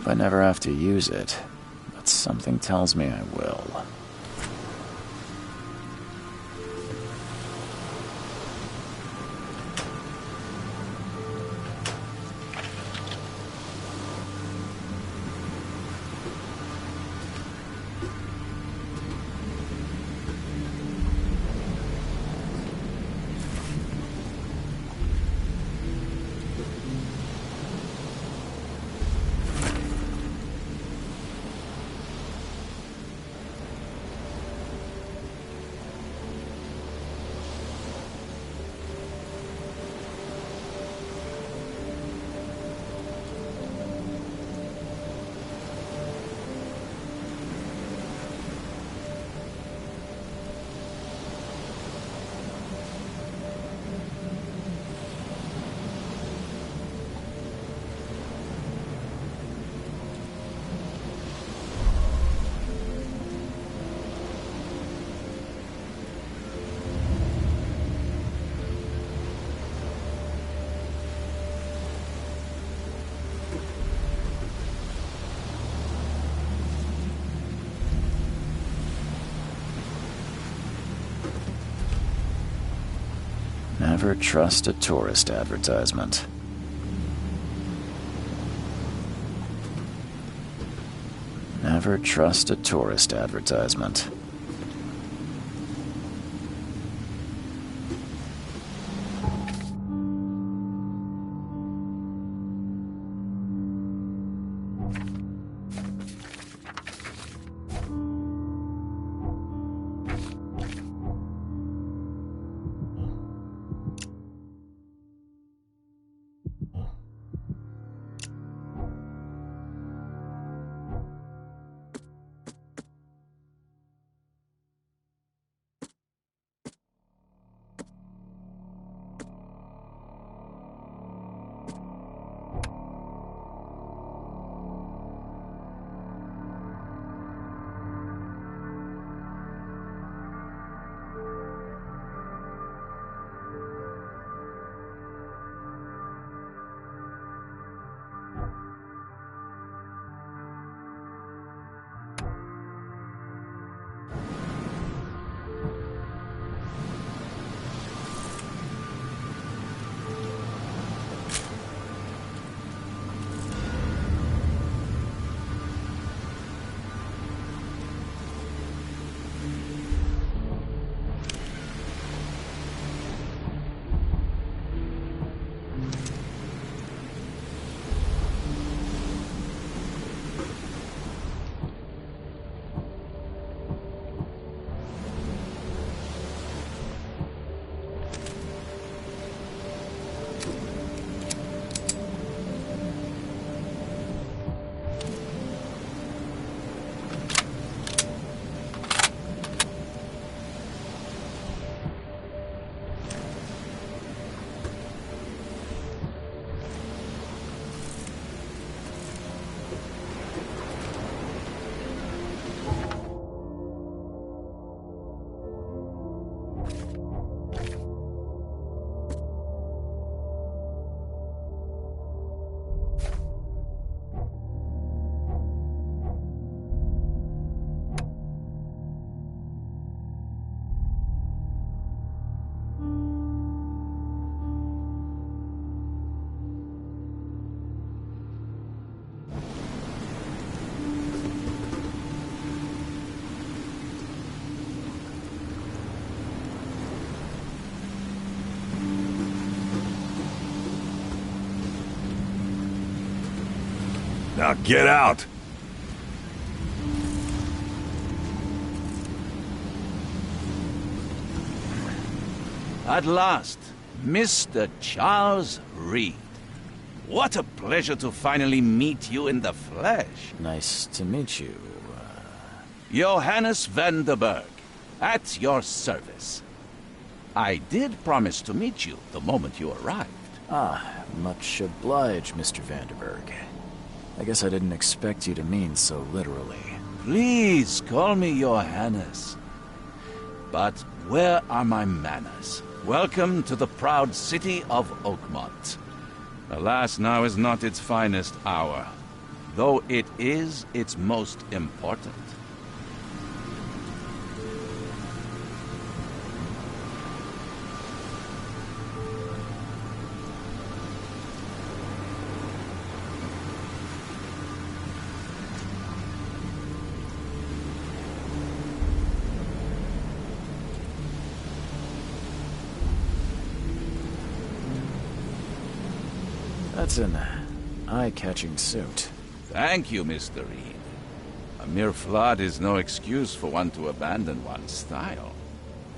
Hope I never have to use it, but something tells me I will. Never trust a tourist advertisement. Never trust a tourist advertisement. Now get out! At last, Mr. Charles Reed. What a pleasure to finally meet you in the flesh. Nice to meet you. Johannes van der Berg, at your service. I did promise to meet you the moment you arrived. Ah, much obliged, Mr. Vanderberg. I guess I didn't expect you to mean so literally. Please call me Johannes. But where are my manners? Welcome to the proud city of Oakmont. Alas, now is not its finest hour. though it is its most important. That's an eye-catching suit. Thank you, Mr. Reed. A mere flood is no excuse for one to abandon one's style.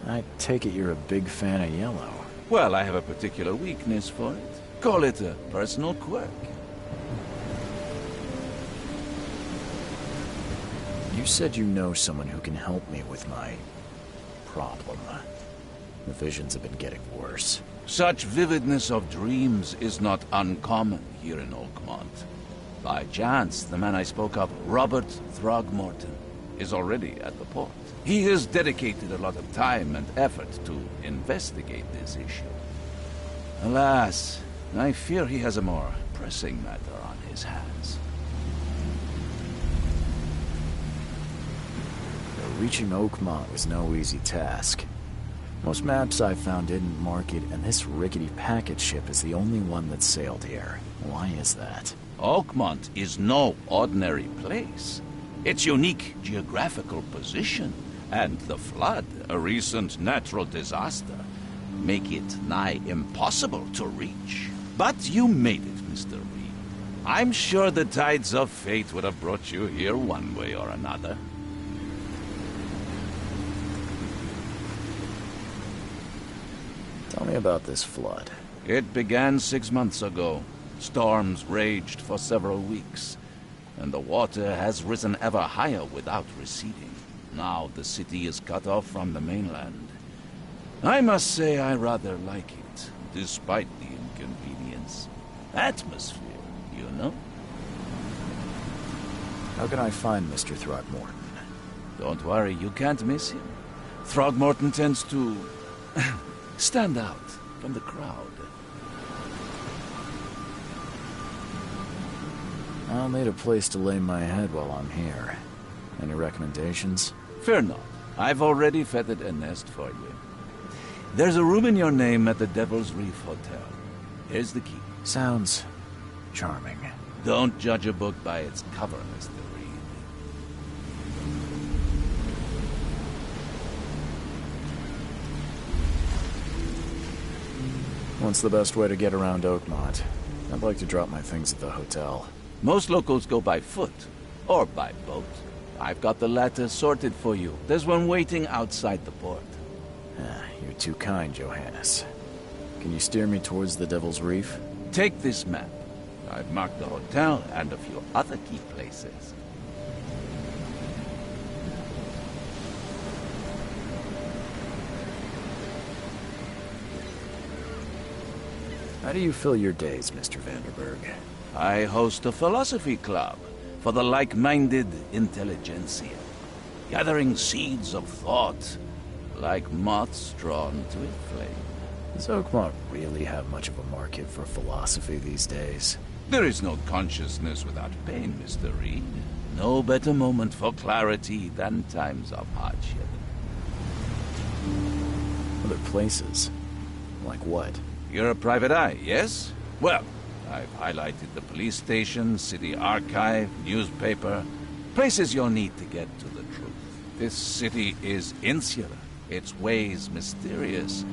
I take it you're a big fan of yellow. Well, I have a particular weakness for it. Call it a personal quirk. You said you know someone who can help me with my problem. The visions have been getting worse. Such vividness of dreams is not uncommon here in Oakmont. By chance, the man I spoke of, Robert Throgmorton, is already at the port. He has dedicated a lot of time and effort to investigate this issue. Alas, I fear he has a more pressing matter on his hands. Reaching Oakmont was no easy task. Most maps I've found didn't mark it, and this rickety packet ship is the only one that sailed here. Why is that? Oakmont is no ordinary place. Its unique geographical position and the flood, a recent natural disaster, make it nigh impossible to reach. But you made it, Mr. Reed. I'm sure the tides of fate would have brought you here one way or another. Tell me about this flood. It began 6 months ago. Storms raged for several weeks, and the water has risen ever higher without receding. Now the city is cut off from the mainland. I must say I rather like it, despite the inconvenience. Atmosphere, you know? How can I find Mr. Throgmorton? Don't worry, you can't miss him. Throgmorton tends to stand out from the crowd. I'll need a place to lay my head while I'm here. Any recommendations? Fear not. I've already feathered a nest for you. There's a room in your name at the Devil's Reef Hotel. Here's the key. Sounds charming. Don't judge a book by its cover, Mr. Reed. What's the best way to get around Oakmont? I'd like to drop my things at the hotel. Most locals go by foot, or by boat. I've got the latter sorted for you. There's one waiting outside the port. You're too kind, Johannes. Can you steer me towards the Devil's Reef? Take this map. I've marked the hotel and a few other key places. How do you fill your days, Mr. Vanderberg? I host a philosophy club for the like-minded intelligentsia, gathering seeds of thought like moths drawn to a flame. Does Oakmont really have much of a market for philosophy these days? There is no consciousness without pain, Mr. Reed. No better moment for clarity than times of hardship. Other places? Like what? You're a private eye, yes? Well, I've highlighted the police station, city archive, newspaper, places you'll need to get to the truth. This city is insular, its ways mysterious.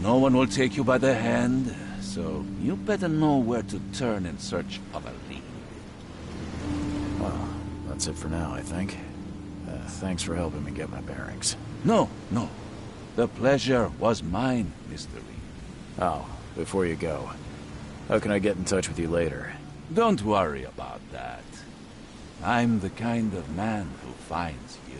No one will take you by the hand, so you better know where to turn in search of a lead. Well, that's it for now, I think. Thanks for helping me get my bearings. No. The pleasure was mine, Mr. Reed. Oh, before you go, how can I get in touch with you later? Don't worry about that. I'm the kind of man who finds you.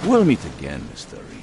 We'll meet again, Mr. Reed.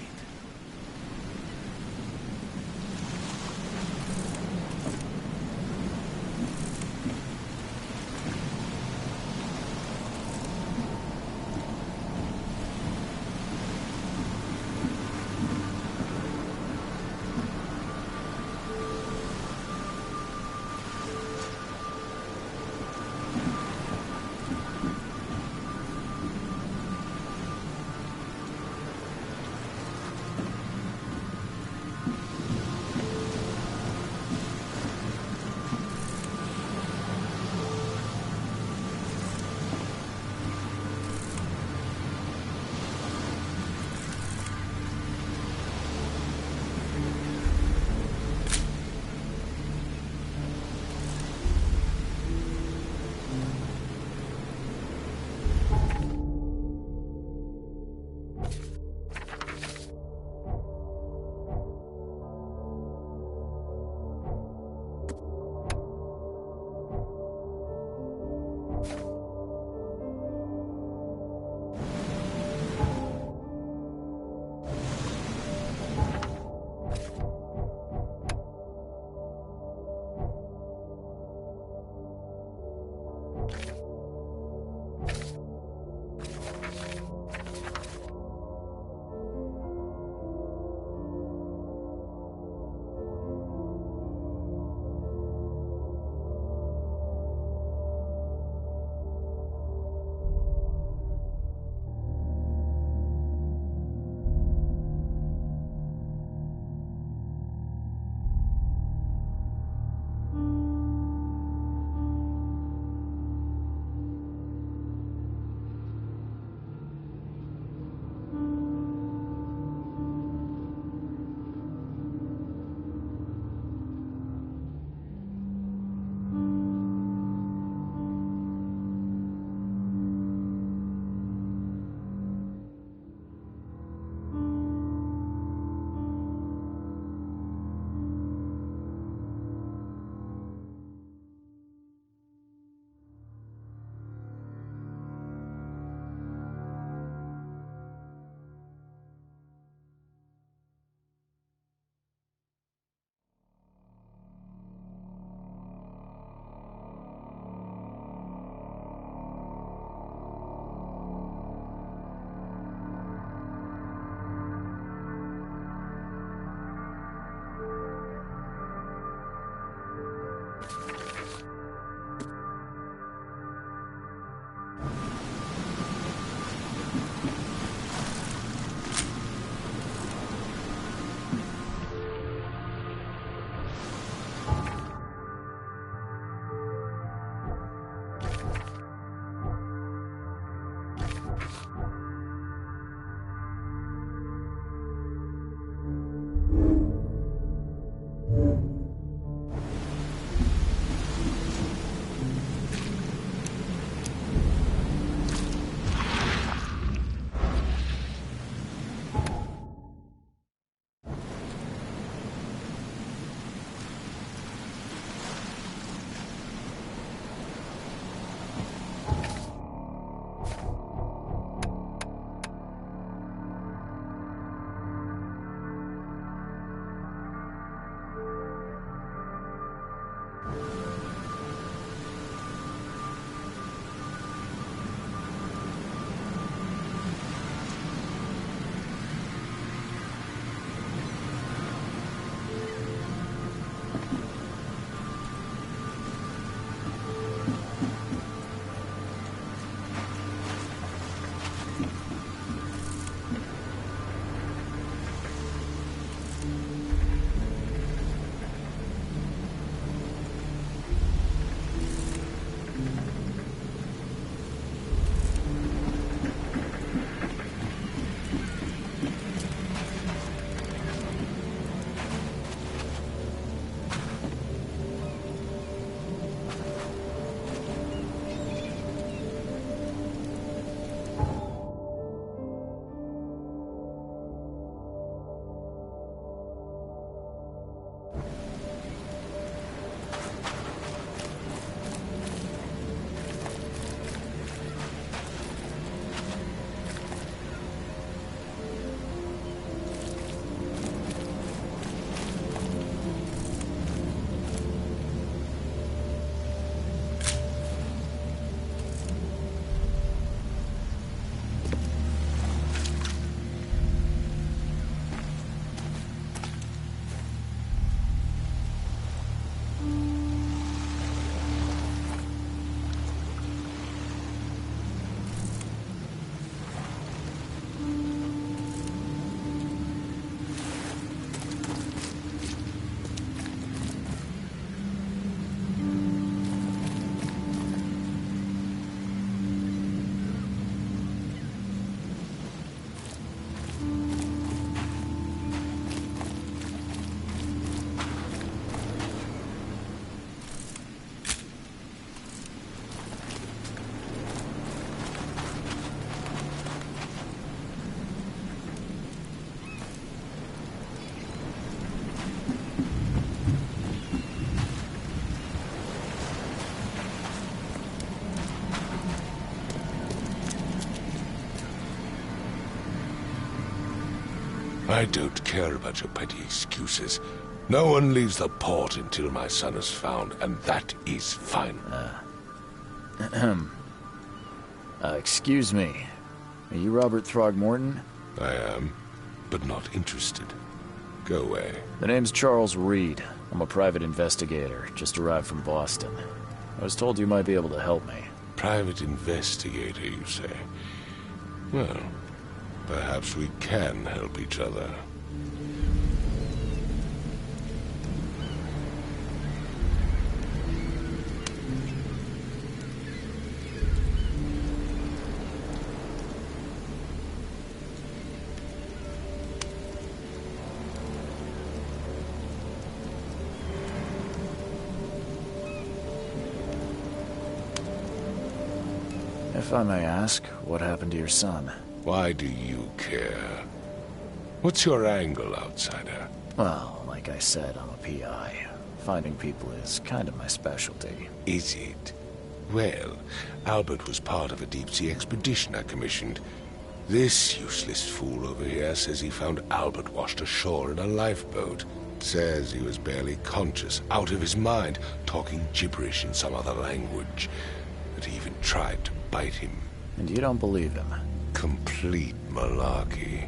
I don't care about your petty excuses. No one leaves the port until my son is found, and that is final. Excuse me. Are you Robert Throgmorton? I am, but not interested. Go away. The name's Charles Reed. I'm a private investigator, just arrived from Boston. I was told you might be able to help me. Private investigator, you say? Well, perhaps we can help each other. If I may ask, what happened to your son? Why do you care? What's your angle, outsider? Well, like I said, I'm a PI. Finding people is kind of my specialty. Is it? Well, Albert was part of a deep-sea expedition I commissioned. This useless fool over here says he found Albert washed ashore in a lifeboat. Says he was barely conscious, out of his mind, talking gibberish in some other language. That he even tried to bite him. And you don't believe him? Complete malarkey.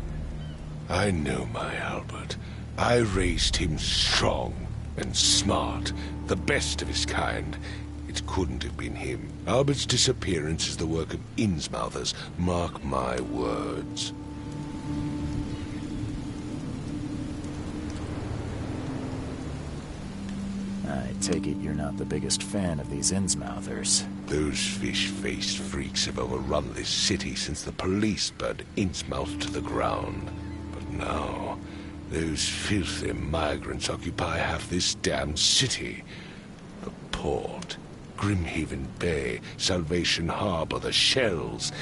I know my Albert. I raised him strong and smart, the best of his kind. It couldn't have been him. Albert's disappearance is the work of Innsmouthers, mark my words. I take it you're not the biggest fan of these Innsmouthers. Those fish-faced freaks have overrun this city since the police burned Innsmouth to the ground. But now, those filthy migrants occupy half this damned city. The port, Grimhaven Bay, Salvation Harbor, the shells,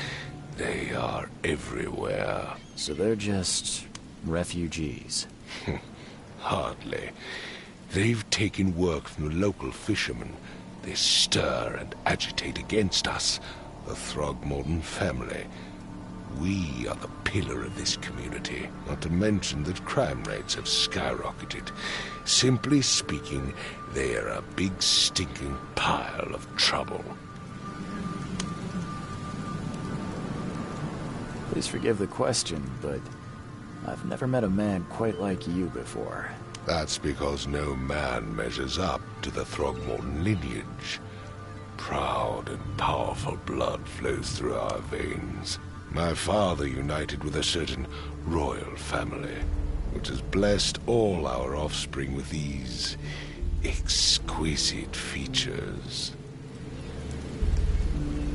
they are everywhere. So they're just refugees? Hardly. They've taken work from the local fishermen. They stir and agitate against us, the Throgmorton family. We are the pillar of this community, not to mention that crime rates have skyrocketed. Simply speaking, they are a big stinking pile of trouble. Please forgive the question, but I've never met a man quite like you before. That's because no man measures up to the Throgmorton lineage. Proud and powerful blood flows through our veins. My father united with a certain royal family, which has blessed all our offspring with these exquisite features.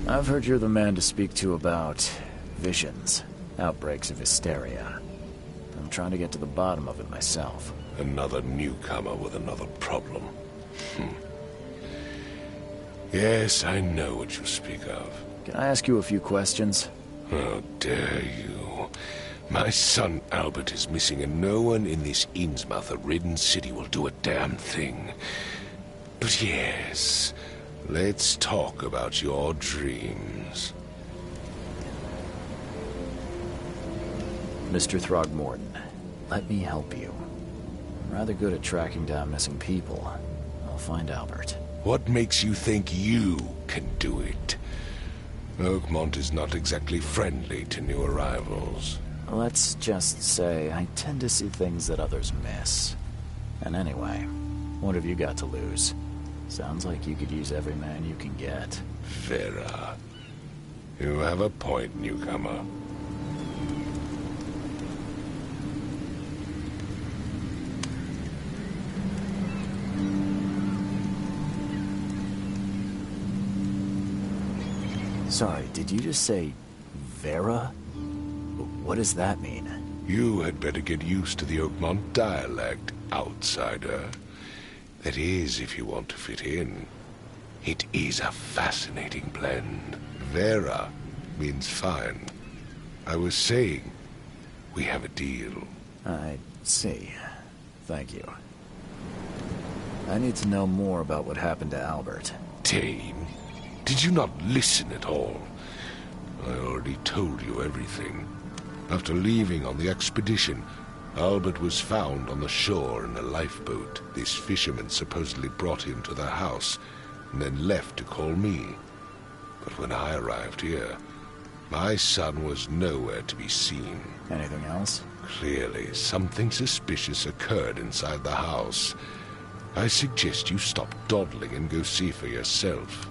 I've heard you're the man to speak to about visions, outbreaks of hysteria. I'm trying to get to the bottom of it myself. Another newcomer with another problem. Yes, I know what you speak of. Can I ask you a few questions? How dare you? My son Albert is missing, and no one in this Innsmouth-ridden city will do a damn thing. But yes, let's talk about your dreams. Mr. Throgmorton, let me help you. I'm rather good at tracking down missing people. I'll find Albert. What makes you think you can do it? Oakmont is not exactly friendly to new arrivals. Let's just say I tend to see things that others miss. And anyway, what have you got to lose? Sounds like you could use every man you can get. Vera. You have a point, newcomer. Sorry, did you just say Vera? What does that mean? You had better get used to the Oakmont dialect, outsider. That is, if you want to fit in. It is a fascinating blend. Vera means fine. I was saying, we have a deal. I see. Thank you. I need to know more about what happened to Albert. Dane, did you not listen at all? I already told you everything. After leaving on the expedition, Albert was found on the shore in a lifeboat. This fisherman supposedly brought him to the house and then left to call me. But when I arrived here, my son was nowhere to be seen. Anything else? Clearly, something suspicious occurred inside the house. I suggest you stop dawdling and go see for yourself.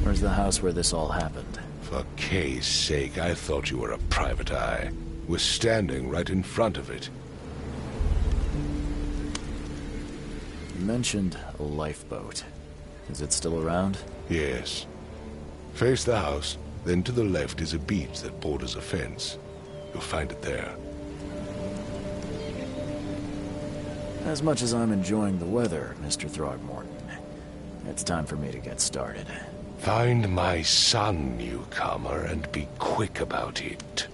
Where's the house where this all happened? For Kay's sake, I thought you were a private eye. We're standing right in front of it. You mentioned a lifeboat. Is it still around? Yes. Face the house, then to the left is a beach that borders a fence. You'll find it there. As much as I'm enjoying the weather, Mr. Throgmorton, it's time for me to get started. Find my son, newcomer, and be quick about it.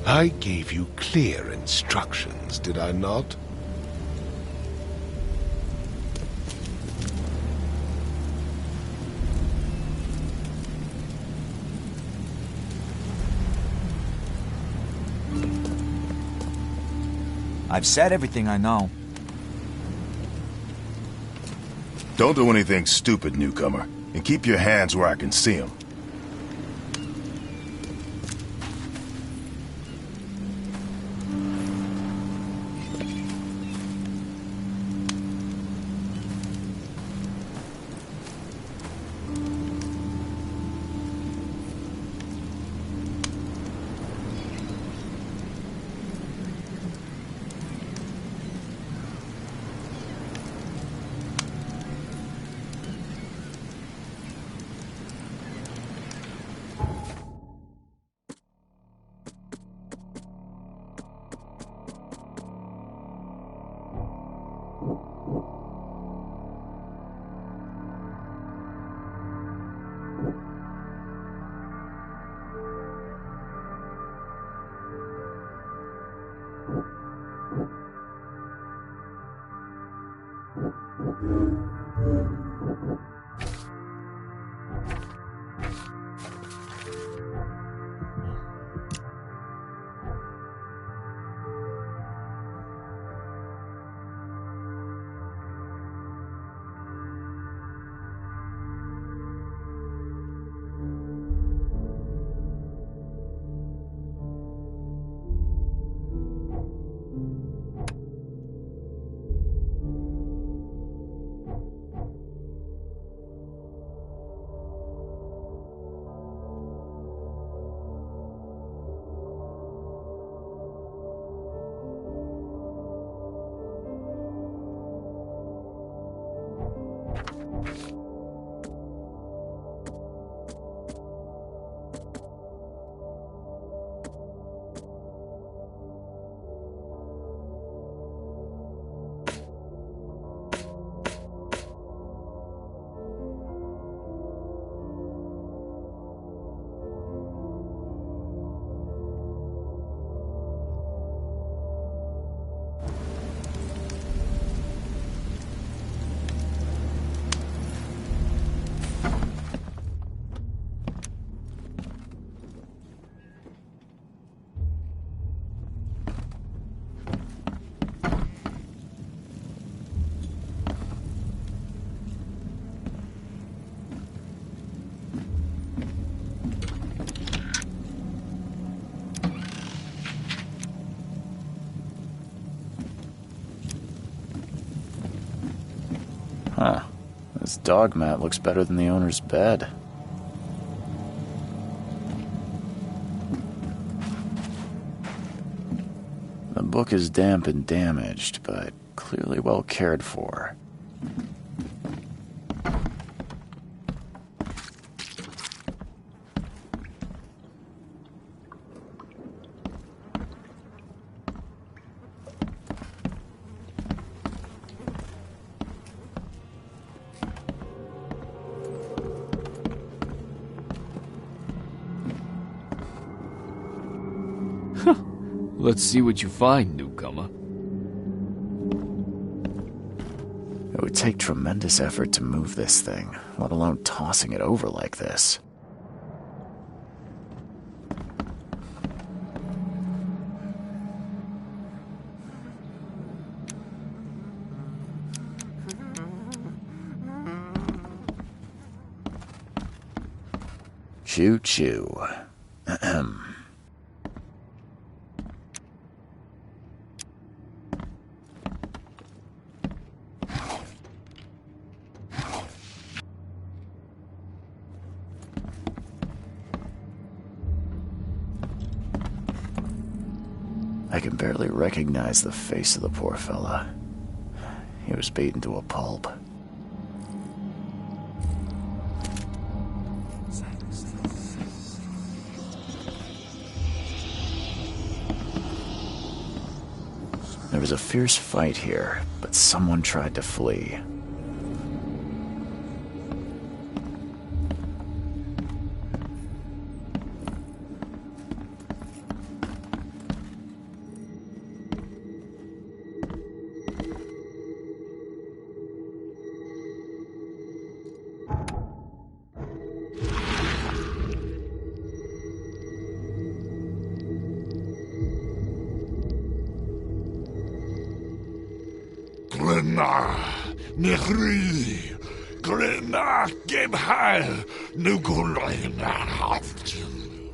I gave you clear instructions, did I not? I've said everything I know. Don't do anything stupid, newcomer, and keep your hands where I can see them. Huh. This dog mat looks better than the owner's bed. The book is damp and damaged, but clearly well cared for. Let's see what you find, newcomer. It would take tremendous effort to move this thing, let alone tossing it over like this. Choo-choo. Ahem. I can barely recognize the face of the poor fella. He was beaten to a pulp. There was a fierce fight here, but someone tried to flee. Glenna, Nehri, Glenna, Gebhal, Nugulina, Haftin.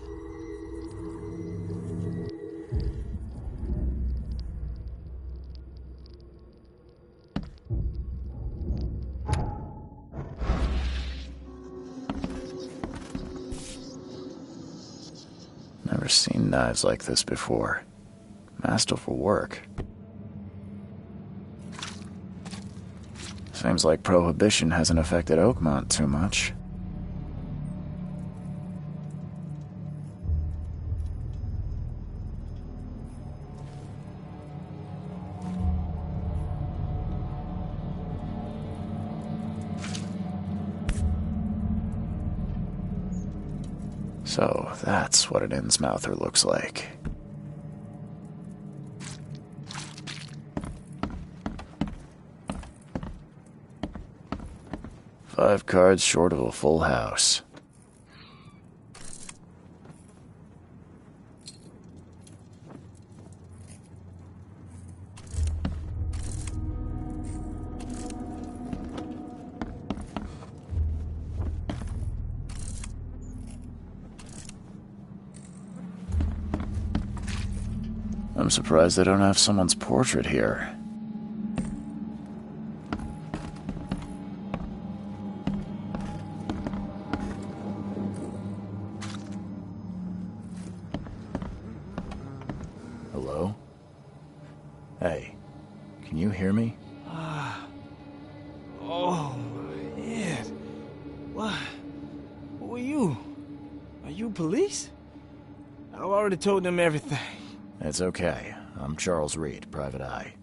Never seen knives like this before. Masterful work. Seems like Prohibition hasn't affected Oakmont too much. So, that's what an Innsmouther looks like. Five cards short of a full house. I'm surprised they don't have someone's portrait here. Hello? Hey, can you hear me? Oh, man. What? Who are you? Are you police? I've already told them everything. It's okay. I'm Charles Reed, Private Eye.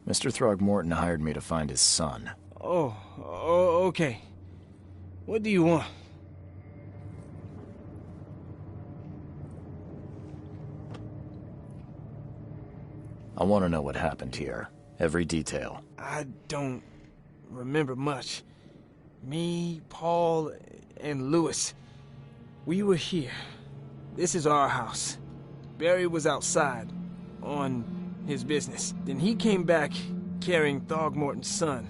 Mr. Throgmorton hired me to find his son. Oh, okay. What do you want? I want to know what happened here. Every detail. I don't remember much. Me, Paul, and Lewis. We were here. This is our house. Barry was outside, on his business. Then he came back carrying Throgmorton's son.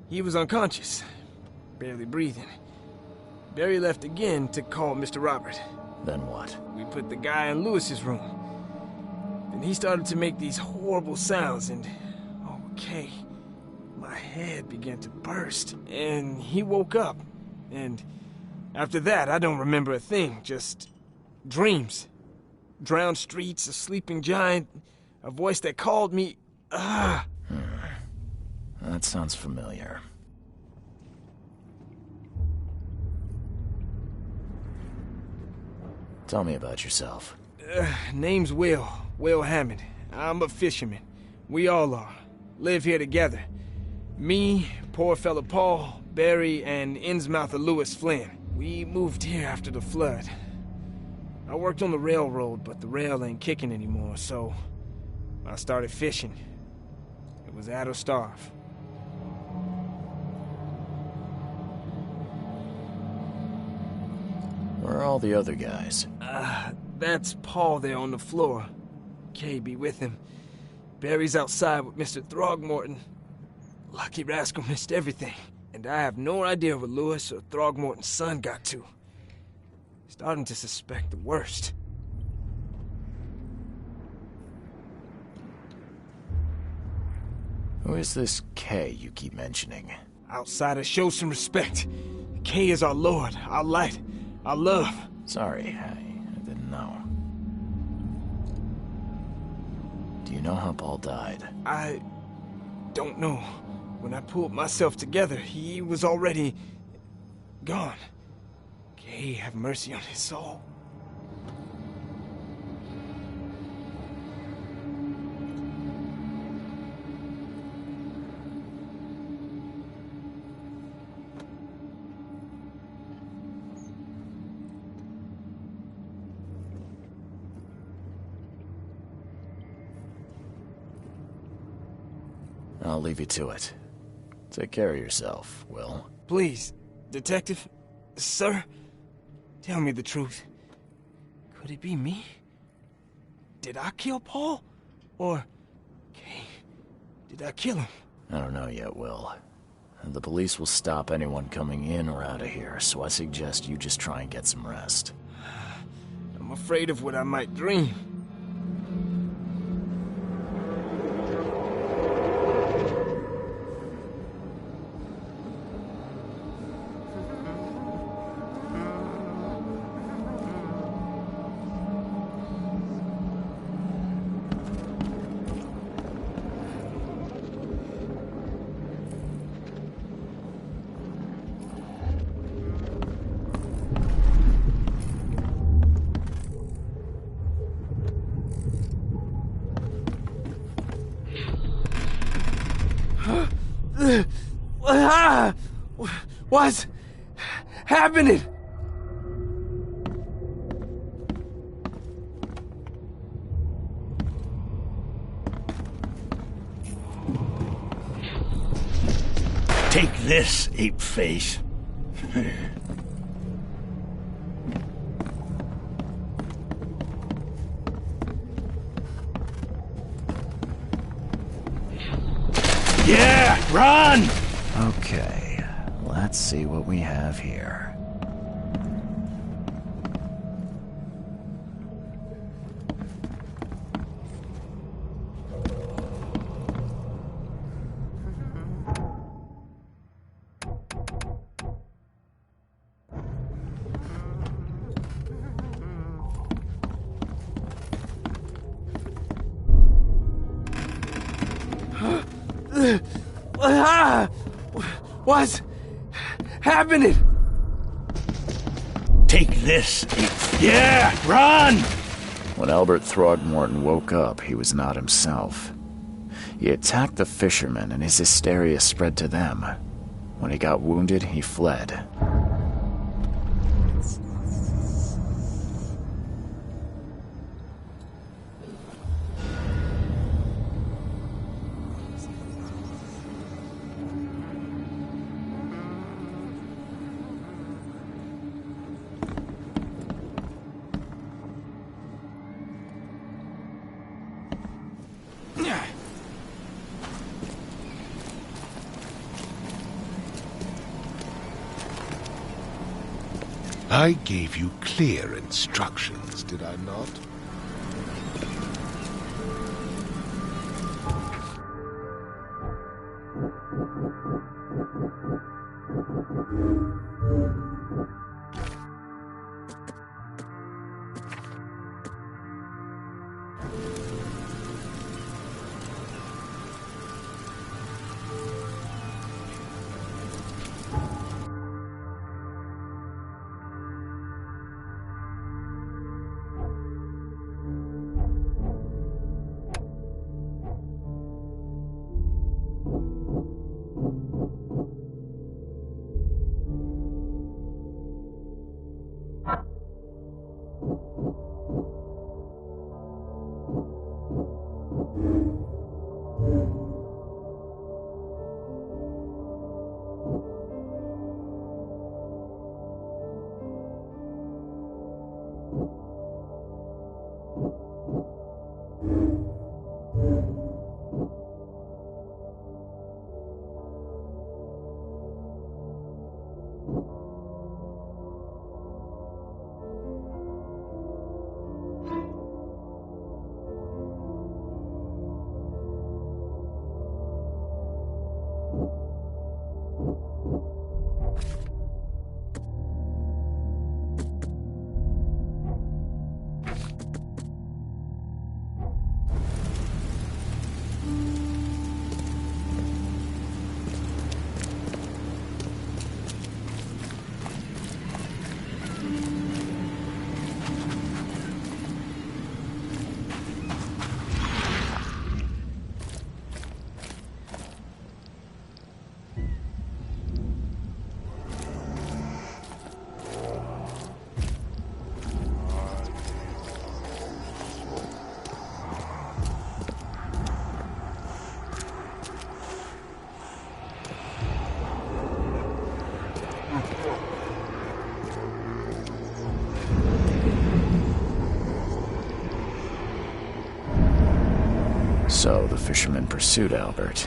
He was unconscious, barely breathing. Barry left again to call Mr. Robert. Then what? We put the guy in Lewis's room. Then he started to make these horrible sounds and... okay, my head began to burst, and he woke up. And after that, I don't remember a thing, just dreams. Drowned streets, a sleeping giant, a voice that called me. That sounds familiar. Tell me about yourself. Name's Will Hammond. I'm a fisherman. We all are. Live here together. Me, poor fella Paul, Barry, and Innsmouther Lewis Flynn. We moved here after the flood. I worked on the railroad, but the rail ain't kicking anymore, so I started fishing. It was add or starve. Where are all the other guys? That's Paul there on the floor. Kay be with him. Barry's outside with Mr. Throgmorton. Lucky rascal missed everything. And I have no idea where Lewis or Throgmorton's son got to. Starting to suspect the worst. Who is this Kay you keep mentioning? Outsiders, show some respect. Kay is our lord, our light, our love. Sorry, I didn't know. Do you know how Paul died? I don't know. When I pulled myself together, he was already gone. Kay, have mercy on his soul. I'll leave you to it. Take care of yourself, Will. Please, Detective, sir, tell me the truth. Could it be me? Did I kill Paul? Or, Kay, did I kill him? I don't know yet, Will. The police will stop anyone coming in or out of here, so I suggest you just try and get some rest. I'm afraid of what I might dream. What's happening? Take this, ape face. Yeah, run! Okay, let's see what we have here. What's happening? Take this, ape. Yeah, run! When Albert Throgmorton woke up, he was not himself. He attacked the fishermen, and his hysteria spread to them. When he got wounded, he fled. I gave you clear instructions, did I not? So the fisherman pursued Albert,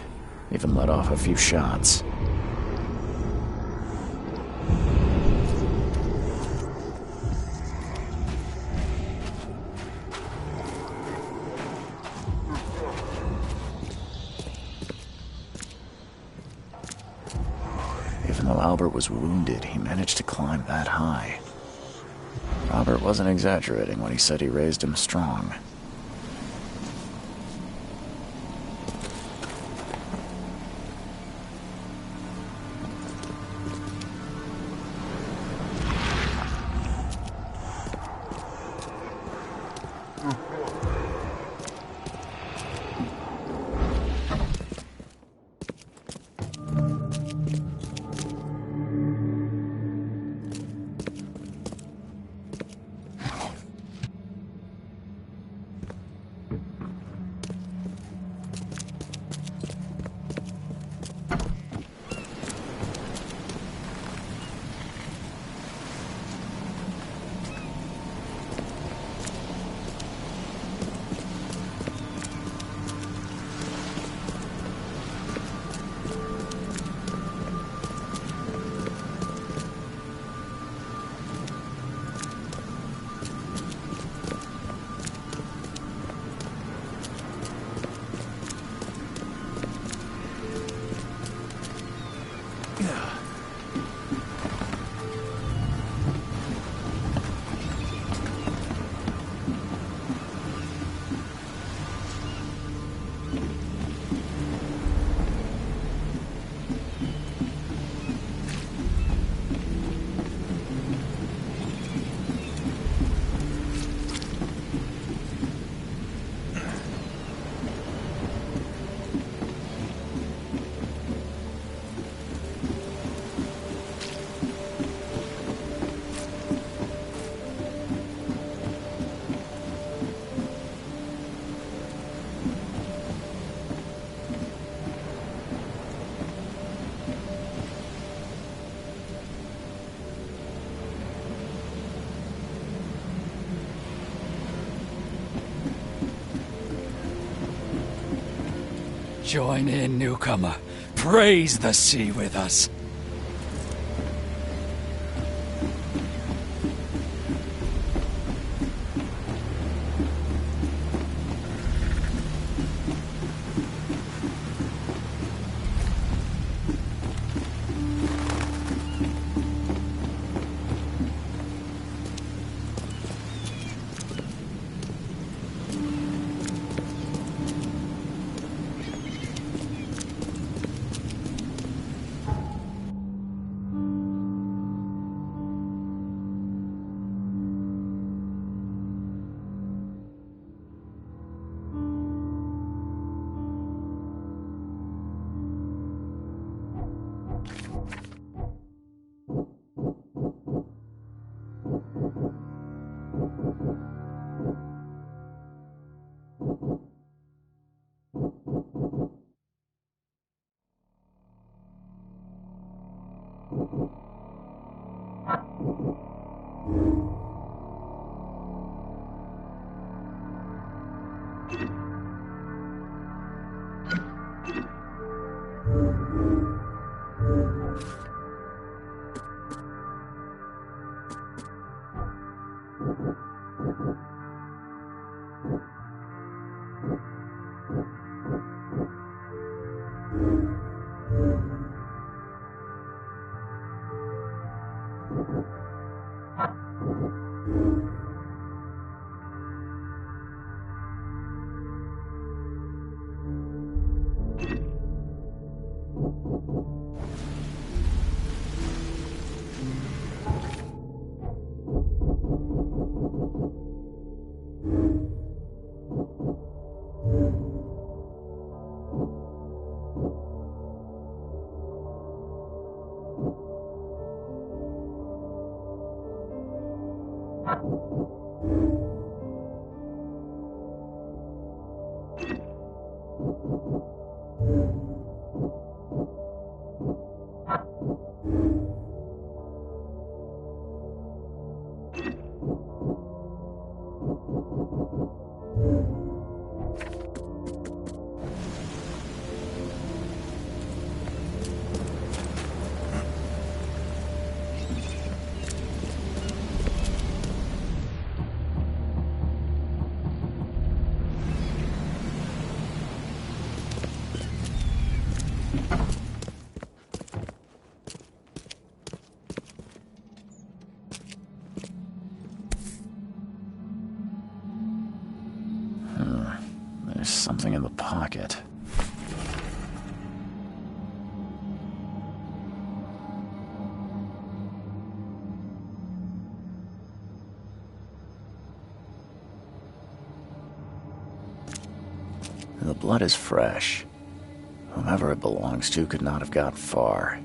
even let off a few shots. Even though Albert was wounded, he managed to climb that high. Robert wasn't exaggerating when he said he raised him strong. Join in, newcomer. Praise the sea with us. There's something in the pocket. The blood is fresh. Whomever it belongs to could not have got far.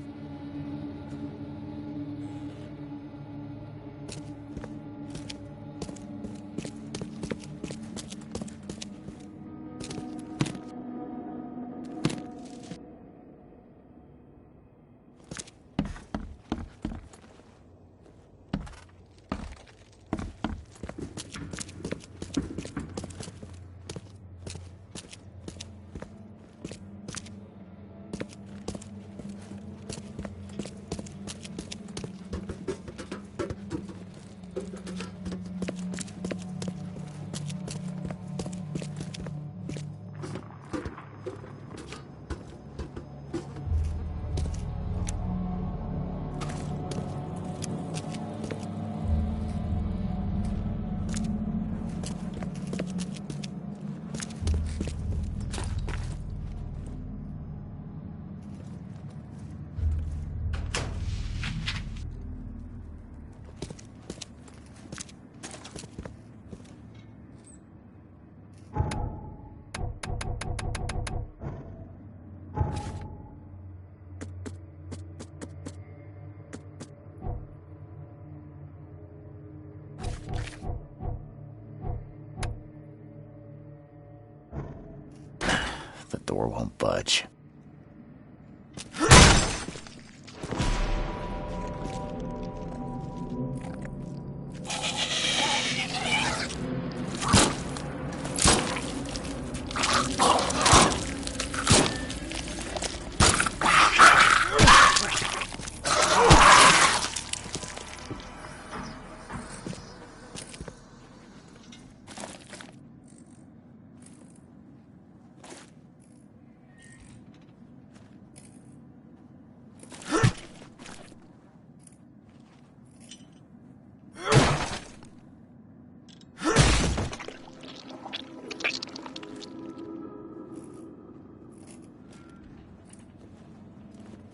The door won't budge.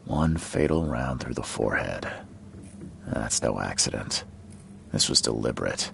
One fatal round through the forehead. That's no accident. This was deliberate.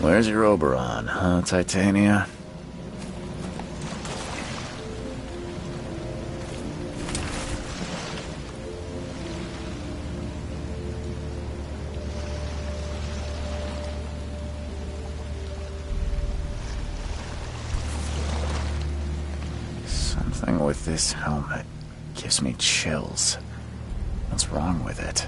Where's your Oberon, huh, Titania? Something with this helmet gives me chills. What's wrong with it?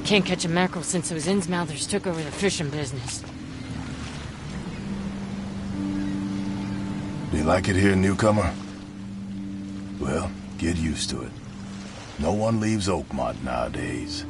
Can't catch a mackerel since those Innsmouthers took over the fishing business. Do you like it here, newcomer? Well, get used to it. No one leaves Oakmont nowadays.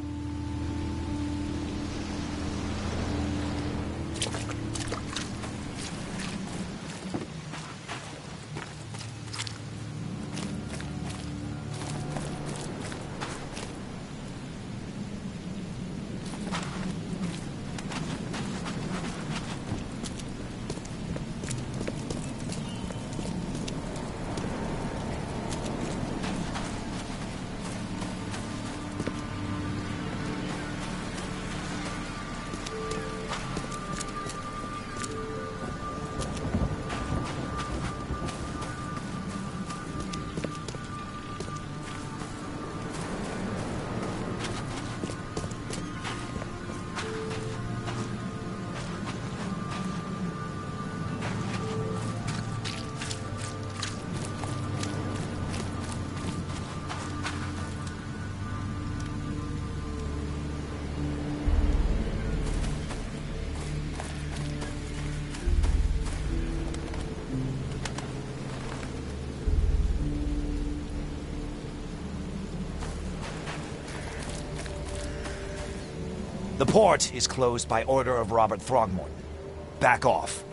The port is closed by order of Robert Throgmorton. Back off.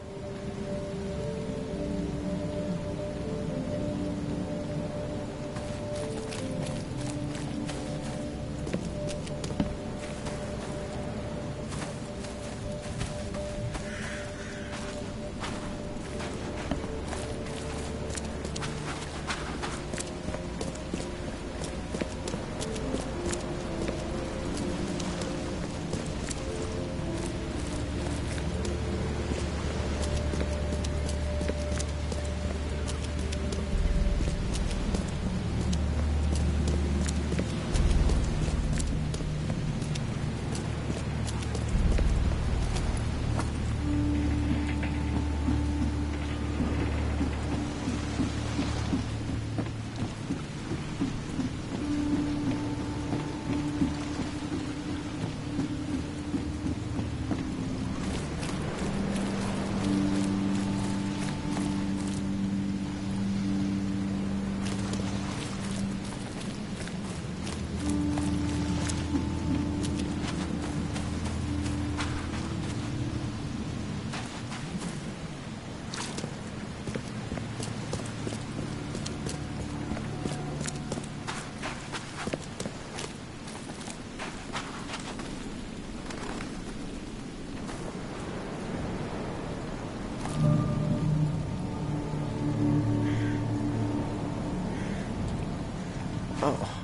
Oh,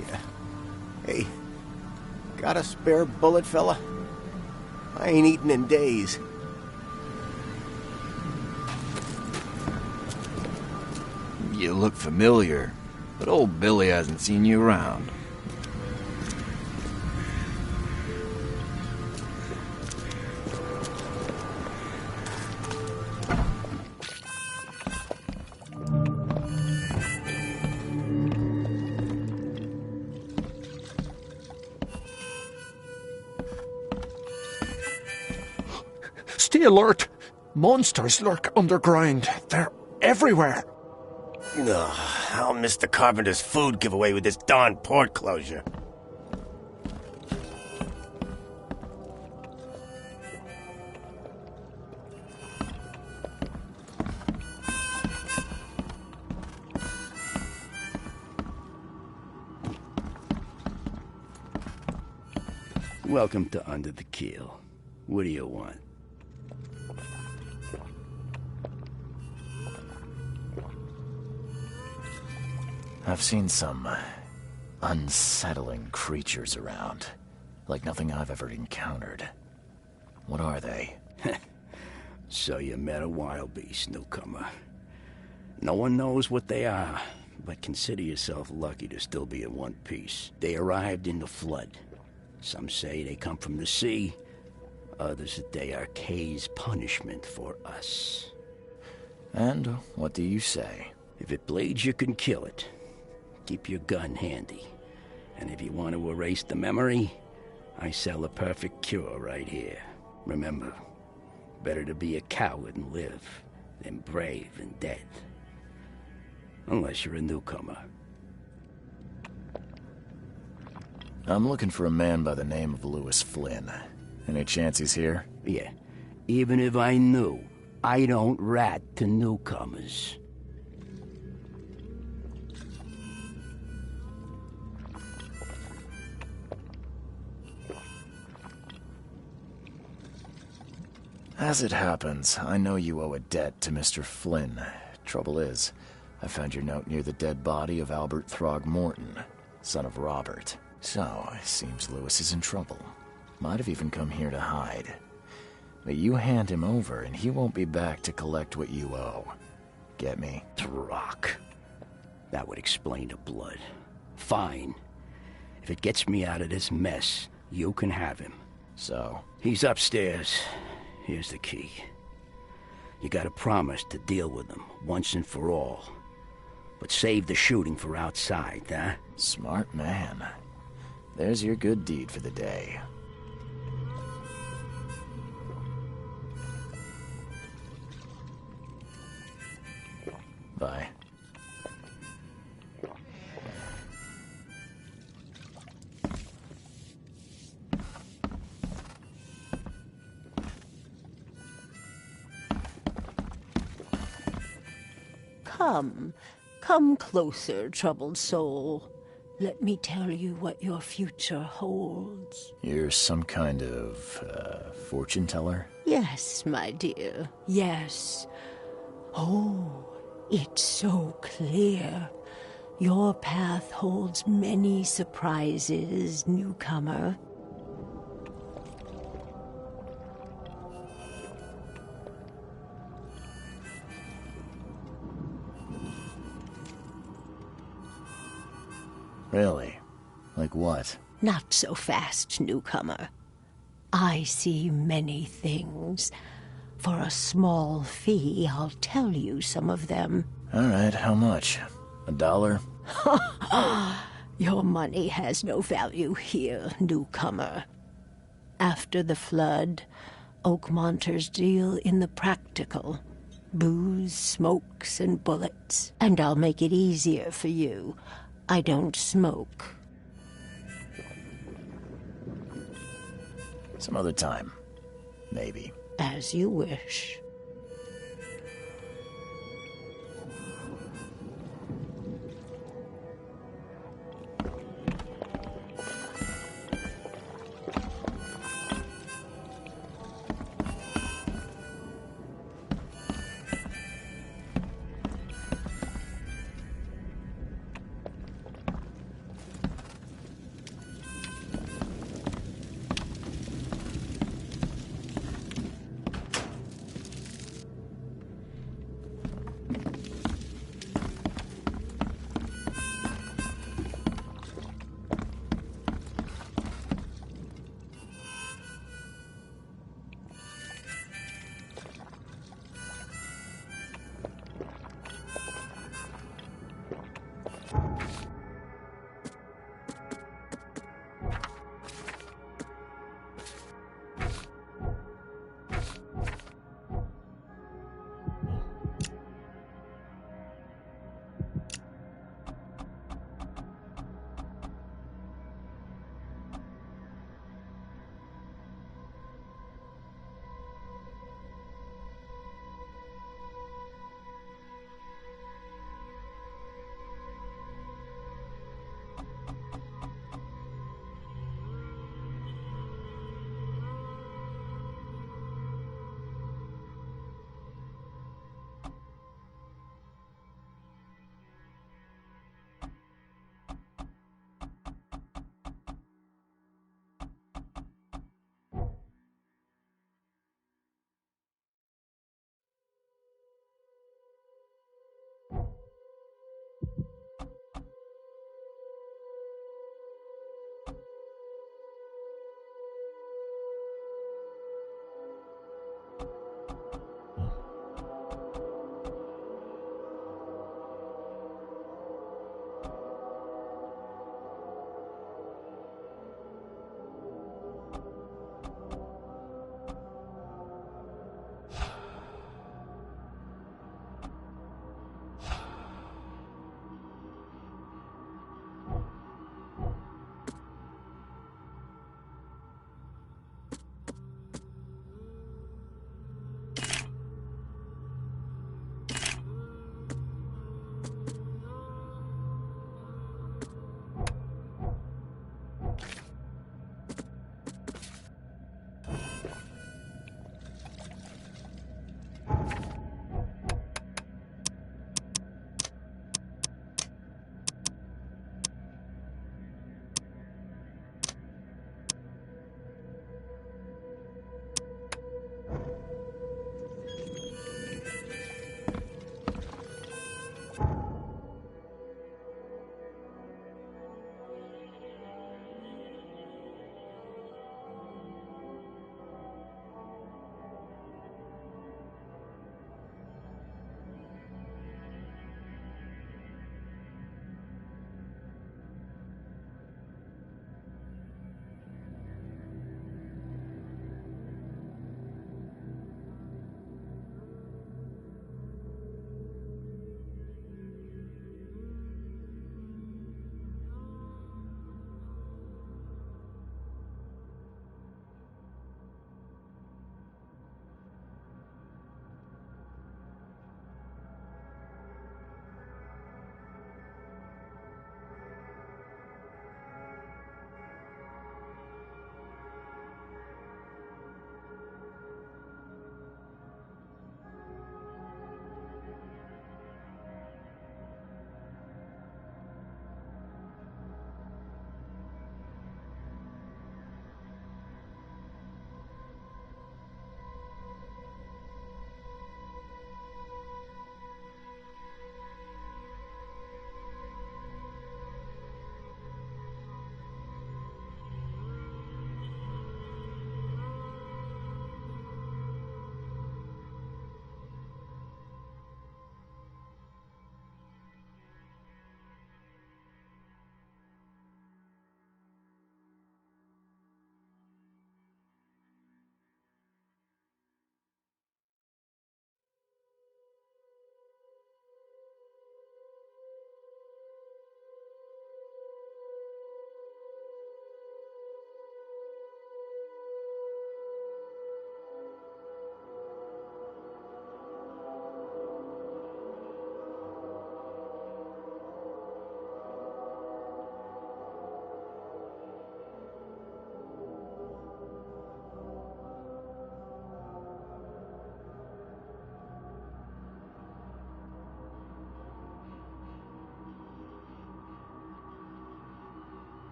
yeah. Hey, got a spare bullet, fella? I ain't eaten in days. You look familiar, but old Billy hasn't seen you around. Stay alert! Monsters lurk underground. They're everywhere. Ugh, I'll miss the carpenter's food giveaway with this darn port closure. Welcome to Under the Keel. What do you want? I've seen some unsettling creatures around. Like nothing I've ever encountered. What are they? So you met a wild beast, newcomer. No one knows what they are, but consider yourself lucky to still be in one piece. They arrived in the flood. Some say they come from the sea. Others that they are Kay's punishment for us. And what do you say? If it bleeds, you can kill it. Keep your gun handy. And if you want to erase the memory, I sell a perfect cure right here. Remember, better to be a coward and live than brave and dead. Unless you're a newcomer. I'm looking for a man by the name of Lewis Flynn. Any chance he's here? Yeah. Even if I knew, I don't rat to newcomers. As it happens, I know you owe a debt to Mr. Flynn. Trouble is, I found your note near the dead body of Albert Throgmorton, son of Robert. So, it seems Lewis is in trouble. Might have even come here to hide. But you hand him over and he won't be back to collect what you owe. Get me? Throg. That would explain the blood. Fine. If it gets me out of this mess, you can have him. So? He's upstairs. Here's the key. You gotta promise to deal with him once and for all. But save the shooting for outside, huh? Smart man. There's your good deed for the day. Bye. Come closer, troubled soul. Let me tell you what your future holds. You're some kind of, fortune teller? Yes, my dear, yes. Oh, it's so clear. Your path holds many surprises, newcomer. Really? Like what? Not so fast, newcomer. I see many things. For a small fee, I'll tell you some of them. All right, how much? $1? Your money has no value here, newcomer. After the flood, Oakmonters deal in the practical. Booze, smokes, and bullets. And I'll make it easier for you. I don't smoke. Some other time. Maybe. As you wish.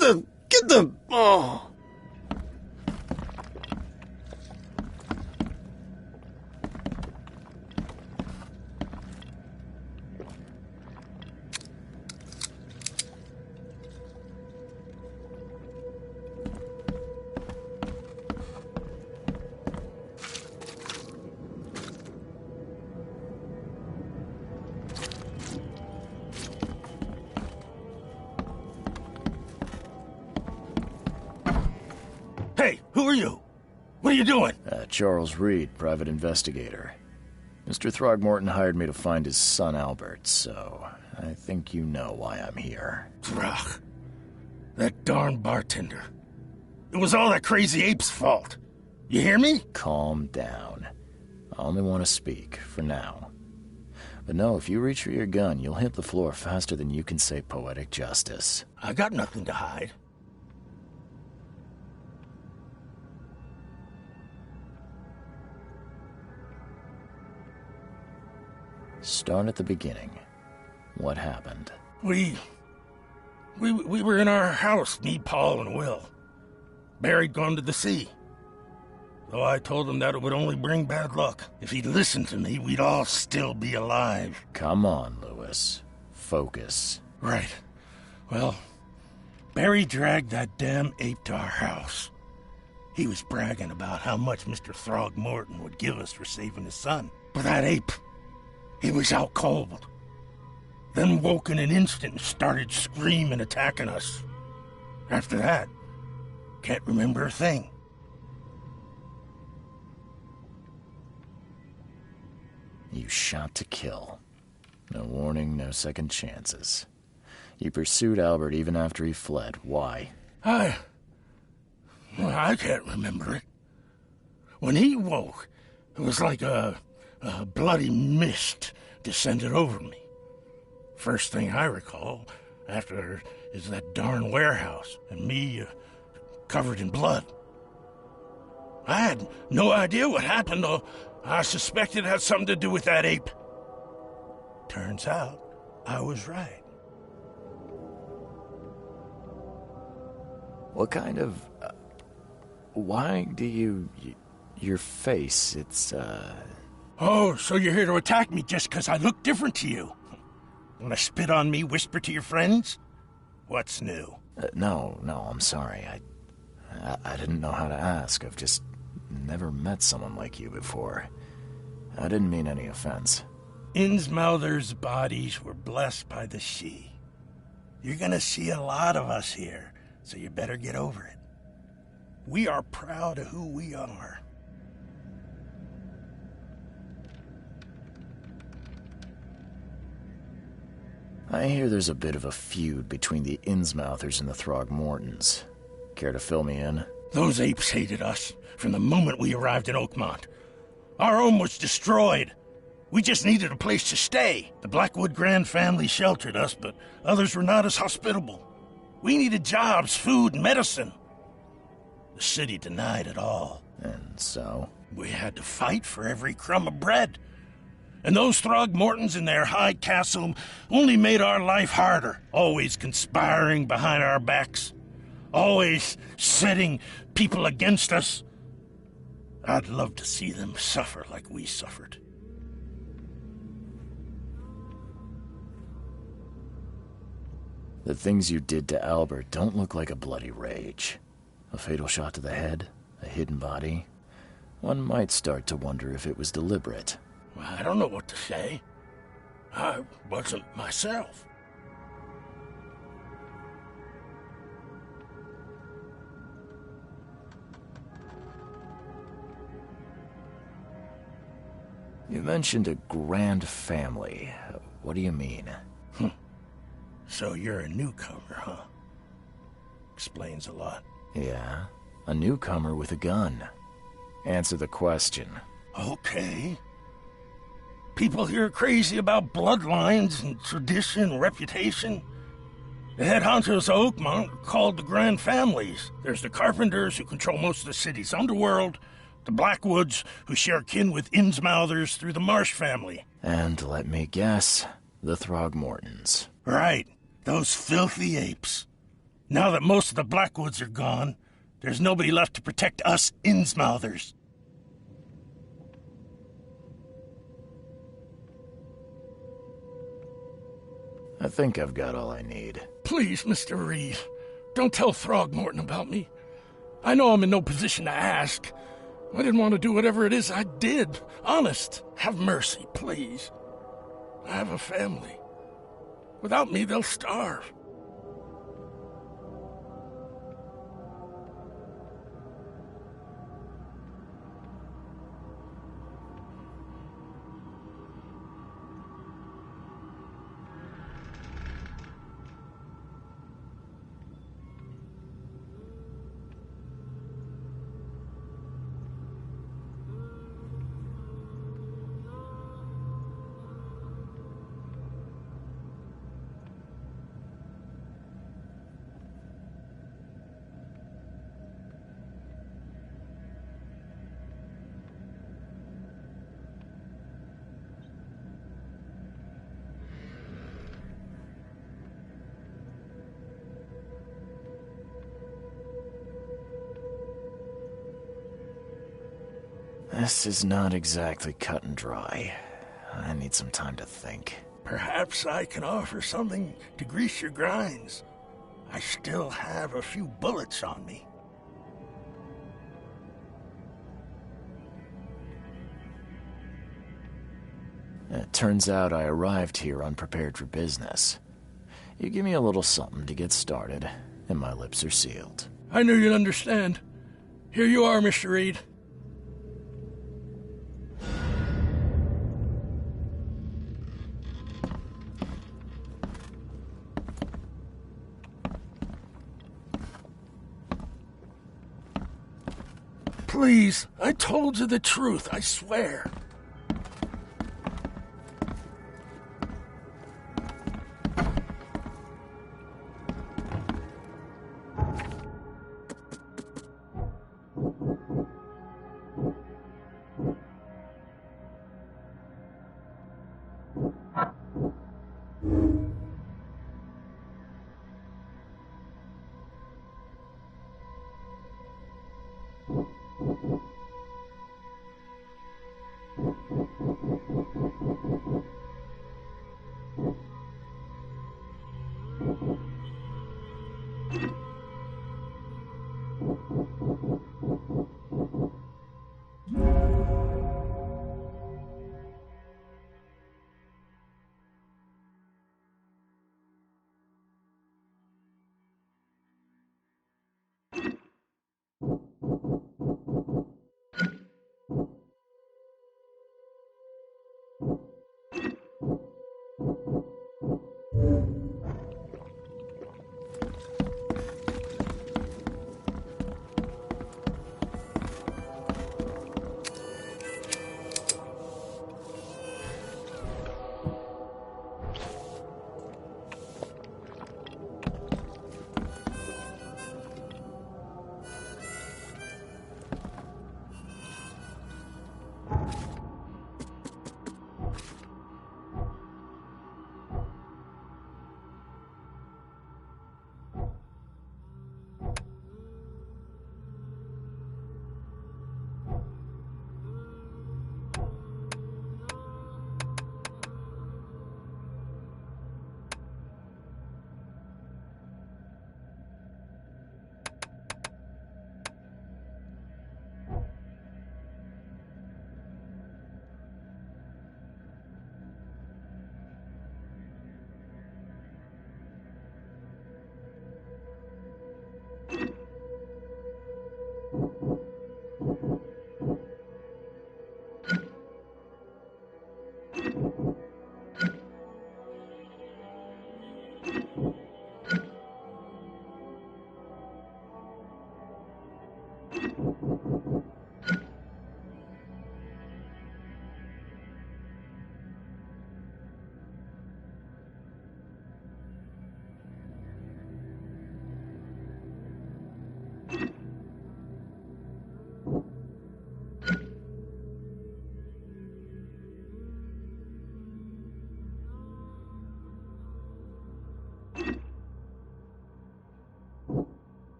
Get them! Oh! Hey, who are you? What are you doing? Charles Reed, private investigator. Mr. Throgmorton hired me to find his son Albert, so I think you know why I'm here. Throg. That darn bartender. It was all that crazy ape's fault. You hear me? Calm down. I only want to speak, for now. But no, if you reach for your gun, you'll hit the floor faster than you can say poetic justice. I got nothing to hide. Start at the beginning. What happened? We were in our house, me, Paul, and Will. Barry'd gone to the sea. Though I told him that it would only bring bad luck. If he'd listened to me, we'd all still be alive. Come on, Lewis. Focus. Right. Well, Barry dragged that damn ape to our house. He was bragging about how much Mr. Throgmorton would give us for saving his son. But that ape, he was out cold. Then woke in an instant and started screaming, attacking us. After that, can't remember a thing. You shot to kill. No warning, no second chances. You pursued Albert even after he fled. Why? I can't remember it. When he woke, it was like a bloody mist descended over me. First thing I recall after is that darn warehouse and me covered in blood. I had no idea what happened, though I suspected it had something to do with that ape. Turns out I was right. What kind of... why do you... your face, it's, Oh, so you're here to attack me just because I look different to you? Want to spit on me, whisper to your friends? What's new? No, I'm sorry. I didn't know how to ask. I've just never met someone like you before. I didn't mean any offense. Innsmouther's bodies were blessed by the sea. You're gonna see a lot of us here, so you better get over it. We are proud of who we are. I hear there's a bit of a feud between the Innsmouthers and the Throgmortons. Care to fill me in? Those apes hated us from the moment we arrived in Oakmont. Our home was destroyed. We just needed a place to stay. The Blackwood Grand family sheltered us, but others were not as hospitable. We needed jobs, food, and medicine. The city denied it all. And so? We had to fight for every crumb of bread. And those Throgmortons in their high castle only made our life harder, always conspiring behind our backs, always setting people against us. I'd love to see them suffer like we suffered. The things you did to Albert don't look like a bloody rage. A fatal shot to the head, a hidden body. One might start to wonder if it was deliberate. I don't know what to say. I wasn't myself. You mentioned a grand family. What do you mean? So you're a newcomer, huh? Explains a lot. Yeah, a newcomer with a gun. Answer the question. Okay. People here are crazy about bloodlines and tradition and reputation. The head honchos of Oakmont are called the Grand Families. There's the Carpenters, who control most of the city's underworld, the Blackwoods, who share kin with Innsmouthers through the Marsh family. And let me guess, the Throgmortons. Right. Those filthy apes. Now that most of the Blackwoods are gone, there's nobody left to protect us Innsmouthers. I think I've got all I need. Please, Mr. Reed, don't tell Throgmorton about me. I know I'm in no position to ask. I didn't want to do whatever it is I did. Honest, have mercy, please. I have a family. Without me, they'll starve. This is not exactly cut and dry. I need some time to think. Perhaps I can offer something to grease your grinds. I still have a few bullets on me. It turns out I arrived here unprepared for business. You give me a little something to get started, and my lips are sealed. I knew you'd understand. Here you are, Mr. Reed. Please, I told you the truth, I swear.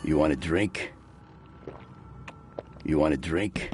You want a drink? You want a drink?